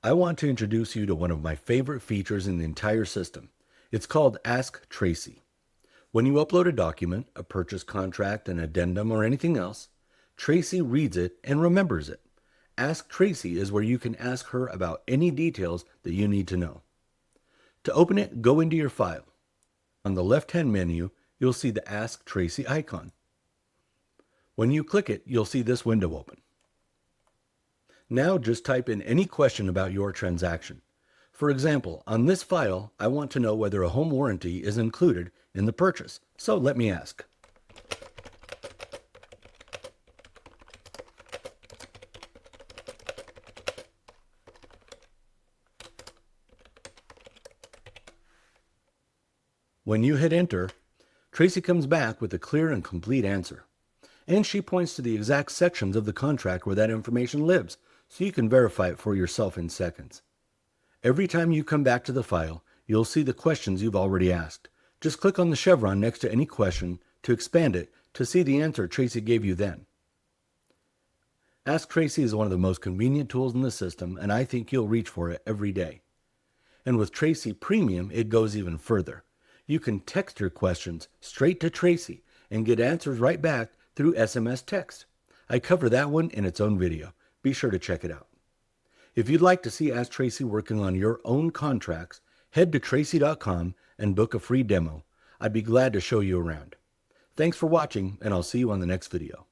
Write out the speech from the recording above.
I want to introduce you to one of my favorite features in the entire system. It's called Ask Traicee. When you upload a document, a purchase contract, an addendum, or anything else, Traicee reads it and remembers it. Ask Traicee is where you can ask her about any details that you need to know. To open it, go into your file. On the left-hand menu, you'll see the Ask Traicee icon. When you click it, you'll see this window open. Now just type in any question about your transaction. For example, on this file, I want to know whether a home warranty is included in the purchase. So let me ask. When you hit enter, Traicee comes back with a clear and complete answer. And she points to the exact sections of the contract where that information lives, so you can verify it for yourself in seconds. Every time you come back to the file, you'll see the questions you've already asked. Just click on the chevron next to any question to expand it to see the answer Traicee gave you then. Ask Traicee is one of the most convenient tools in the system, and I think you'll reach for it every day. And with Traicee Premium, it goes even further. You can text your questions straight to Traicee and get answers right back through SMS text. I cover that one in its own video. Be sure to check it out. If you'd like to see Ask Traicee working on your own contracts, head to traicee.com and book a free demo. I'd be glad to show you around. Thanks for watching, and I'll see you on the next video.